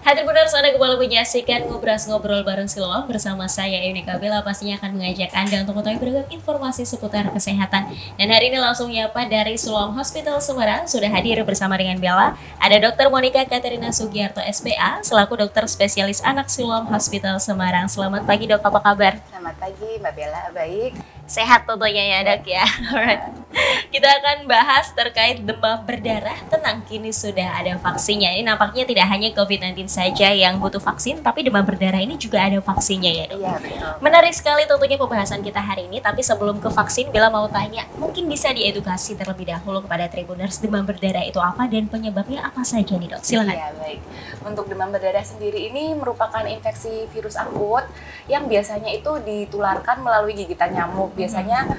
Hadir benar, Anda kembali menyaksikan ngobrol bareng Siloam bersama saya Yunika Bella, pastinya akan mengajak Anda untuk mengetahui beragam informasi seputar kesehatan. Dan hari ini langsung nyapa dari Siloam Hospital Semarang, sudah hadir bersama dengan Bella. Ada Dr. Monica Katerina Sugiarto SPA, selaku dokter spesialis anak Siloam Hospital Semarang. Selamat pagi Dok, apa kabar? Selamat pagi Mbak Bella, baik. Sehat tentunya ya Dok ya. Alright. Kita akan bahas terkait demam berdarah. Tenang, kini sudah ada vaksinnya. Ini nampaknya tidak hanya COVID-19 saja yang butuh vaksin, tapi demam berdarah ini juga ada vaksinnya ya Dok. Iya, betul. Menarik sekali tentunya pembahasan kita hari ini. Tapi sebelum ke vaksin, Bella mau tanya, mungkin bisa diedukasi terlebih dahulu kepada Tribuners, demam berdarah itu apa dan penyebabnya apa saja nih Dok? Silakan. Iya, baik. Untuk demam berdarah sendiri ini merupakan infeksi virus akut yang biasanya itu ditularkan melalui gigitan nyamuk. Biasanya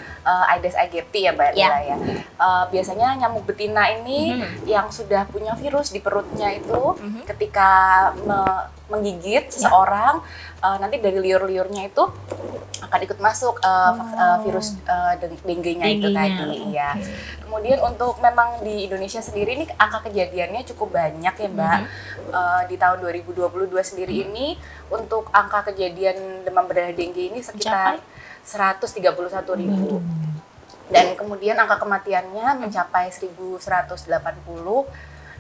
Aedes aegypti ya Mbak Bella ya. Biasanya nyamuk betina ini yang sudah punya virus di perutnya itu ketika menggigit seseorang, nanti dari liur-liurnya itu akan ikut masuk virus dengue-nya itu tadi ya. Kemudian untuk memang di Indonesia sendiri ini angka kejadiannya cukup banyak ya Mbak. Di tahun 2022 sendiri ini untuk angka kejadian demam berdarah dengue ini sekitar 131.000. Dan kemudian angka kematiannya mencapai 1.180.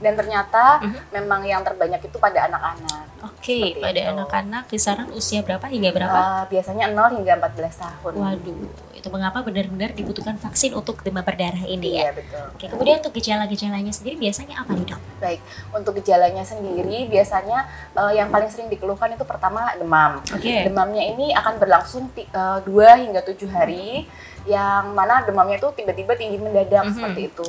Dan ternyata memang yang terbanyak itu pada anak-anak. Oke, pada anak-anak kisaran usia berapa hingga berapa? Biasanya 0 hingga 14 tahun. Waduh, itu mengapa benar-benar dibutuhkan vaksin untuk demam berdarah ini ya? Iya, betul. Oke, kemudian untuk gejala-gejalanya sendiri biasanya apa nih Dok? Baik, untuk gejalanya sendiri biasanya yang paling sering dikeluhkan itu pertama demam. Demamnya ini akan berlangsung 2 hingga 7 hari. Yang mana demamnya itu tiba-tiba tinggi mendadak seperti itu.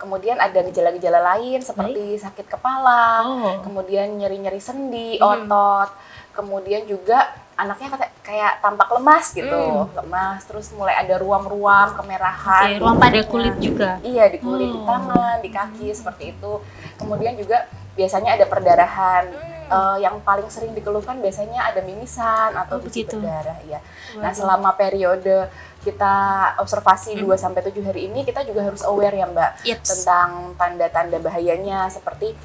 Kemudian ada gejala-gejala lain seperti sakit kepala, kemudian nyeri-nyeri sendi, otot, kemudian juga anaknya kayak tampak lemas gitu, lemas, terus mulai ada ruam-ruam kemerahan. Ruam pada kulit juga? Iya, di kulit, di tangan, di kaki, seperti itu. Kemudian juga biasanya ada perdarahan. Yang paling sering dikeluhkan biasanya ada mimisan atau biji berdarah ya. Nah, selama periode kita observasi 2-7 hari ini, kita juga harus aware ya Mbak tentang tanda-tanda bahayanya seperti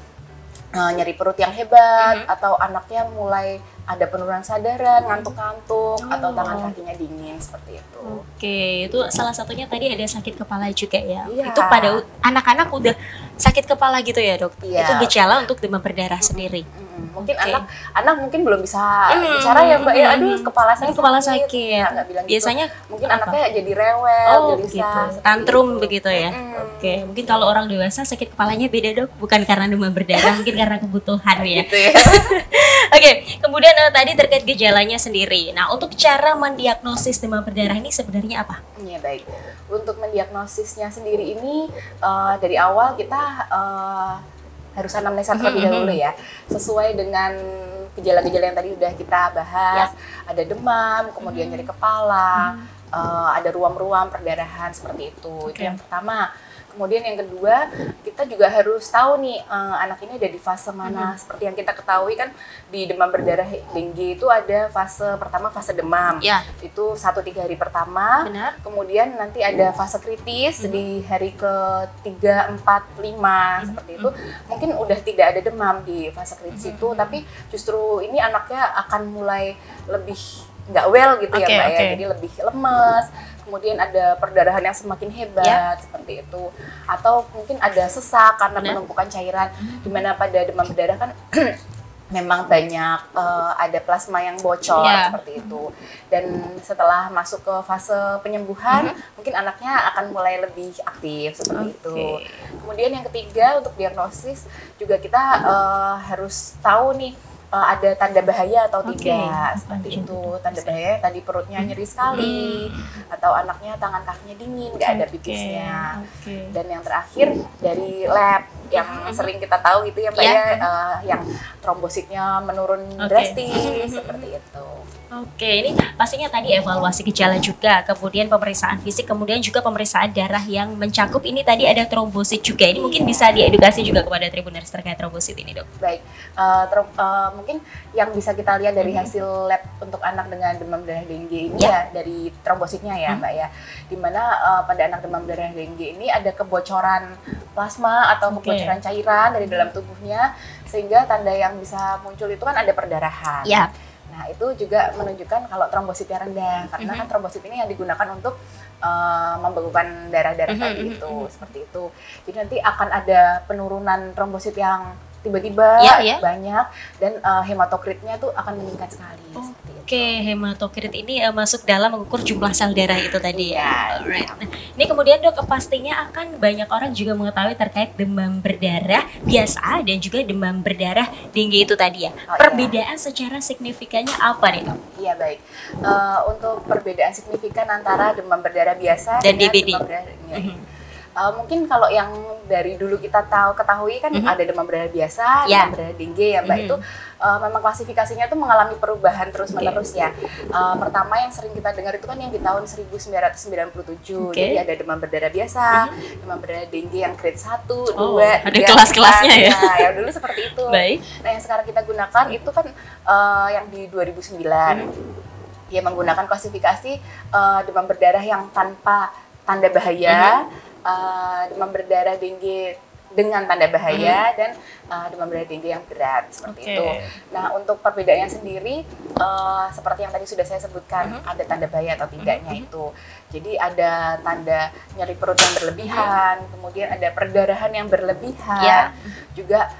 nyeri perut yang hebat, atau anaknya mulai ada penurunan sadaran, ngantuk-ngantuk, atau tangan kakinya dingin, seperti itu. Oke, itu salah satunya tadi ada sakit kepala juga ya. Itu pada anak-anak udah sakit kepala gitu ya Dok? Itu gejala untuk demam berdarah sendiri? Mungkin anak mungkin belum bisa bicara ya Mbak ya, aduh kepala sakit. Nggak bilang biasanya gitu. Mungkin anaknya jadi rewel, gelisah, tantrum begitu ya. Oke, mungkin kalau orang dewasa sakit kepalanya beda Dok, bukan karena demam berdarah, mungkin karena kebutuhan ya. Gitu ya. Oke, kemudian tadi terkait gejalanya sendiri. Nah, untuk cara mendiagnosis demam berdarah ini sebenarnya apa? Iya, baik. Untuk mendiagnosisnya sendiri ini dari awal kita harus anamnesa terlebih dahulu ya, sesuai dengan gejala-gejala yang tadi udah kita bahas. Ada demam, kemudian nyeri kepala, ada ruam-ruam perdarahan seperti itu. Itu yang pertama. Kemudian yang kedua, kita juga harus tahu nih anak ini ada di fase mana. Seperti yang kita ketahui kan di demam berdarah dengue itu ada fase pertama, fase demam. Itu 1-3 hari pertama. Kemudian nanti ada fase kritis di hari ke-3, 4, 5 seperti itu. Mungkin udah tidak ada demam di fase kritis itu, tapi justru ini anaknya akan mulai lebih nggak well gitu ya Mbak ya. Jadi lebih lemes. Kemudian ada perdarahan yang semakin hebat seperti itu, atau mungkin ada sesak karena penumpukan cairan, dimana pada demam berdarah kan memang banyak ada plasma yang bocor seperti itu. Dan setelah masuk ke fase penyembuhan, mungkin anaknya akan mulai lebih aktif seperti itu. Kemudian yang ketiga, untuk diagnosis juga kita harus tahu nih ada tanda bahaya atau tidak, seperti itu. Tanda bahaya tadi perutnya nyeri sekali, atau anaknya tangan kakinya dingin, nggak ada pipisnya. Dan yang terakhir dari lab yang sering kita tahu gitu ya Mbak ya, yang trombositnya menurun drastis seperti itu. Ini pastinya tadi evaluasi gejala juga, kemudian pemeriksaan fisik, kemudian juga pemeriksaan darah yang mencakup ini tadi ada trombosit juga. Ini mungkin bisa diedukasi juga kepada Tribuners terkait trombosit ini Dok. Baik, mungkin yang bisa kita lihat dari hasil lab untuk anak dengan demam berdarah dengue ini ya dari trombositnya ya Mbak ya, dimana pada anak demam berdarah dengue ini ada kebocoran plasma atau kebocoran cairan dari dalam tubuhnya, sehingga tanda yang bisa muncul itu kan ada perdarahan. Ya. Nah, itu juga menunjukkan kalau trombositnya rendah, karena kan trombosit ini yang digunakan untuk membekukan darah-darah tadi itu, seperti itu. Jadi nanti akan ada penurunan trombosit yang tiba-tiba banyak, dan hematokritnya tuh akan meningkat sekali. Oke, hematokrit ini masuk dalam mengukur jumlah sel darah itu tadi ya. Alright. Nah, ini kemudian dok, pastinya akan banyak orang juga mengetahui terkait demam berdarah biasa dan juga demam berdarah dengue itu tadi ya. Perbedaan secara signifikannya apa nih dok? Iya, baik. Untuk perbedaan signifikan antara demam berdarah biasa dan DBD. Demam berdarah dengue. Mungkin kalau yang dari dulu kita ketahui kan ada demam berdarah biasa, demam berdarah dengue ya Mbak, itu memang klasifikasinya tuh mengalami perubahan terus-menerus ya. Pertama yang sering kita dengar itu kan yang di tahun 1997, jadi ada demam berdarah biasa, demam berdarah dengue yang grade 1, 2, ada kelas-kelasnya ya. Ya dulu seperti itu. Baik. Nah yang sekarang kita gunakan itu kan yang di 2009, dia menggunakan klasifikasi demam berdarah yang tanpa tanda bahaya, demam berdarah dengue dengan tanda bahaya, dan demam berdarah dengue yang berat, seperti itu. Nah, untuk perbedaannya sendiri, seperti yang tadi sudah saya sebutkan, ada tanda bahaya atau tidaknya itu. Jadi ada tanda nyeri perut yang berlebihan, kemudian ada perdarahan yang berlebihan, juga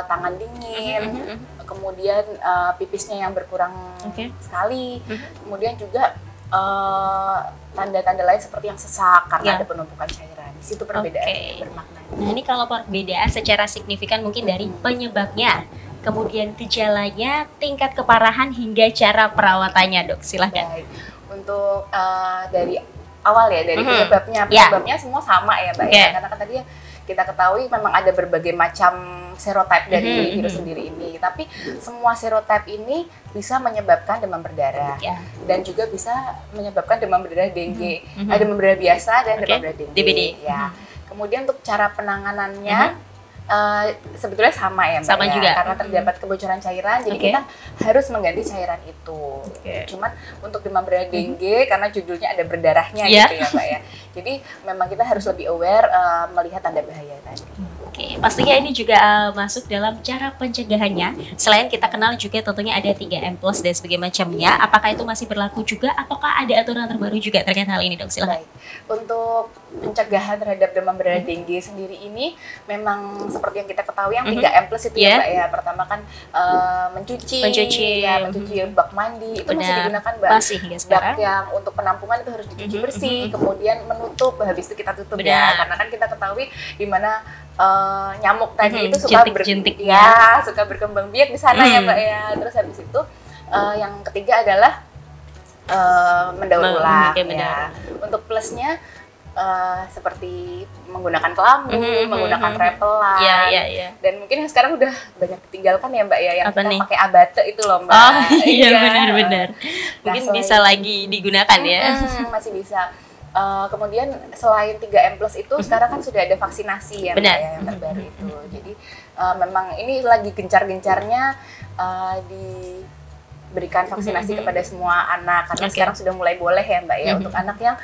tangan dingin, kemudian pipisnya yang berkurang sekali, kemudian juga tanda-tanda lain seperti yang sesak karena ada penumpukan cairan. Di situ perbedaan bermakna. Nah, ini kalau perbedaan secara signifikan mungkin dari penyebabnya, kemudian gejalanya, tingkat keparahan hingga cara perawatannya, dok. Silahkan. Baik. Untuk dari awal ya, dari penyebabnya semua sama ya, Mbak. Ya? Karena kan tadi kita ketahui memang ada berbagai macam serotype dari virus sendiri ini, tapi semua serotype ini bisa menyebabkan demam berdarah dan juga bisa menyebabkan demam berdarah dengue, demam berdarah biasa dan demam berdarah dengue. DBD. Ya. Kemudian untuk cara penanganannya sebetulnya sama ya Mbak, sama juga karena terdapat kebocoran cairan, jadi kita harus mengganti cairan itu. Cuman untuk demam berdarah dengue karena judulnya ada berdarahnya gitu ya Mbak ya, jadi memang kita harus lebih aware melihat tanda bahaya tadi. Pastinya ini juga masuk dalam cara pencegahannya. Selain kita kenal juga tentunya ada 3M+ dan sebagainya macamnya. Apakah itu masih berlaku juga ataukah ada aturan terbaru juga terkait hal ini, dok? Silakan. Baik. Untuk pencegahan terhadap demam berdarah dengue sendiri ini memang seperti yang kita ketahui yang 3M+ itu ya Mbak ya. Pertama kan mencuci bak mandi itu masih digunakan Mbak. Masih hingga sekarang. Bak yang untuk penampungan itu harus dicuci bersih, kemudian menutup, habis itu kita tutup ya. Karena kan kita ketahui di mana nyamuk tadi itu suka suka berkembang biak di sana ya Mbak ya. Terus habis itu yang ketiga adalah mendaur ulang ya. Untuk plusnya seperti menggunakan kelambu, menggunakan repelan, dan mungkin yang sekarang udah banyak ditinggalkan ya Mbak ya, yang kita pakai abate itu loh Mbak. Iya benar-benar. Mungkin bisa lagi digunakan ya. Masih bisa. Kemudian selain 3M+ itu sekarang kan sudah ada vaksinasi ya Mbak ya, yang terbaru itu. Jadi memang ini lagi gencar-gencarnya diberikan vaksinasi kepada semua anak, karena sekarang sudah mulai boleh ya Mbak ya untuk anak yang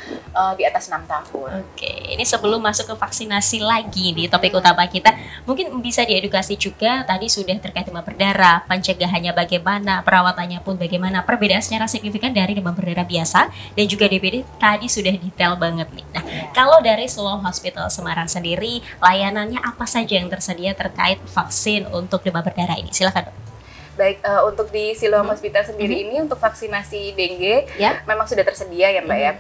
di atas 6 tahun. Ini sebelum masuk ke vaksinasi lagi di topik utama kita, mungkin bisa diedukasi juga tadi sudah terkait demam berdarah, pencegahannya bagaimana, perawatannya pun bagaimana, perbedaan secara signifikan dari demam berdarah biasa dan juga DBD tadi sudah detail banget nih. Nah, kalau dari Siloam Hospital Semarang sendiri, layanannya apa saja yang tersedia terkait vaksin untuk demam berdarah ini? Silakan, dok. Baik, untuk di Siloam Hospital sendiri ini untuk vaksinasi dengue memang sudah tersedia ya Mbak ya.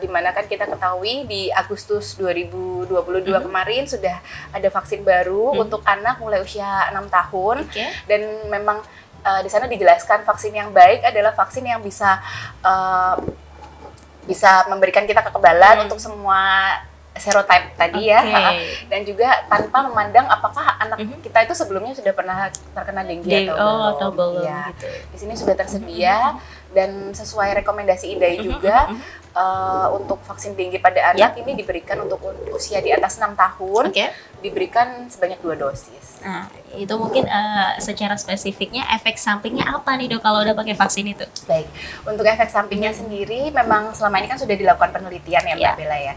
Dimana kan kita ketahui di Agustus 2022 kemarin sudah ada vaksin baru untuk anak mulai usia 6 tahun, dan memang di sana dijelaskan vaksin yang baik adalah vaksin yang bisa memberikan kita kekebalan untuk semua serotype tadi ya, dan juga tanpa memandang apakah anak kita itu sebelumnya sudah pernah terkena dengue atau belum. Gitu. Di sini sudah tersedia dan sesuai rekomendasi IDAI juga untuk vaksin dengue pada anak ini diberikan untuk usia di atas 6 tahun, diberikan sebanyak 2 dosis. Nah, itu mungkin secara spesifiknya efek sampingnya apa nih dok kalau udah pakai vaksin itu? Baik, untuk efek sampingnya sendiri memang selama ini kan sudah dilakukan penelitian ya Mbak Bella ya.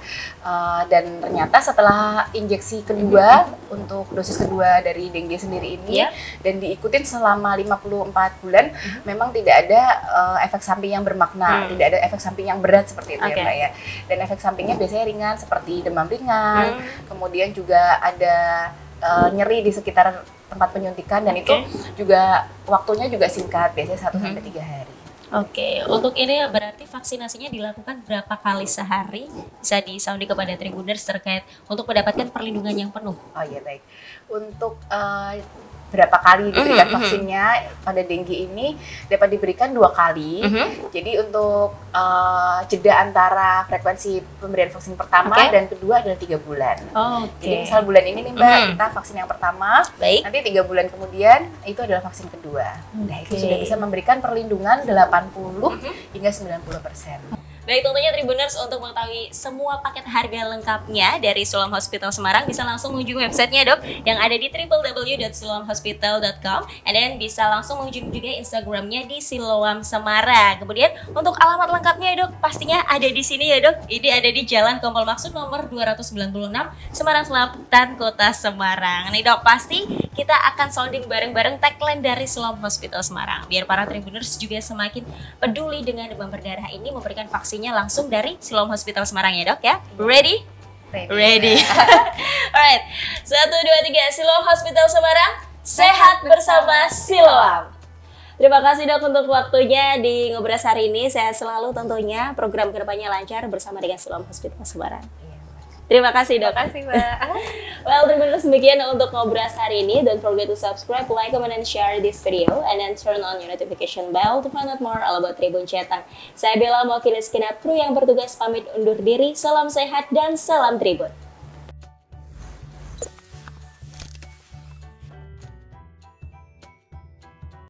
Dan ternyata setelah injeksi kedua untuk dosis kedua dari dengue sendiri ini dan diikutin selama 54 bulan, memang tidak ada efek samping yang bermakna, tidak ada efek samping yang berat seperti itu ya Mbak ya. Dan efek sampingnya biasanya ringan seperti demam ringan, kemudian juga ada nyeri di sekitar tempat penyuntikan dan itu juga waktunya juga singkat, biasanya 1-3 hari. Oke, untuk ini berarti vaksinasinya dilakukan berapa kali sehari? Bisa disounding kepada Tribuners terkait untuk mendapatkan perlindungan yang penuh. Oh iya baik. Untuk berapa kali diberikan vaksinnya pada dengue ini dapat diberikan 2 kali. Jadi untuk jeda antara frekuensi pemberian vaksin pertama dan kedua adalah 3 bulan. Jadi misal bulan ini nih Mbak, kita vaksin yang pertama, nanti 3 bulan kemudian itu adalah vaksin kedua. Nah itu sudah bisa memberikan perlindungan 80 hingga 90%. Baik, tentunya Tribuners untuk mengetahui semua paket harga lengkapnya dari Siloam Hospital Semarang bisa langsung mengunjungi websitenya dok yang ada di www.siloamhospital.com, and then bisa langsung mengunjungi juga Instagramnya di Siloam Semarang. Kemudian untuk alamat lengkapnya dok pastinya ada di sini ya dok. Ini ada di Jalan Kompol Maksud nomor 296 Semarang Selatan, Kota Semarang. Nih dok, pasti kita akan sounding bareng-bareng tagline dari Siloam Hospital Semarang biar para Tribuners juga semakin peduli dengan demam berdarah ini, memberikan vaksin langsung dari Siloam Hospital Semarang ya dok ya. Ready? Ready. Alright, 1, 2, 3. Siloam Hospital Semarang, sehat bersama Siloam. Terima kasih dok untuk waktunya di Ngobras hari ini. Sehat selalu tentunya, program kedepannya lancar bersama dengan Siloam Hospital Semarang. Terima kasih dok. Terima kasih Mbak. Well, terima kasih demikian untuk Ngobras hari ini. Don't forget to subscribe, like, comment, and share this video, and then turn on your notification bell to find out more all about Tribun Cetak. Saya Bella, mewakili segenap kru yang bertugas pamit undur diri. Salam sehat dan salam Tribun.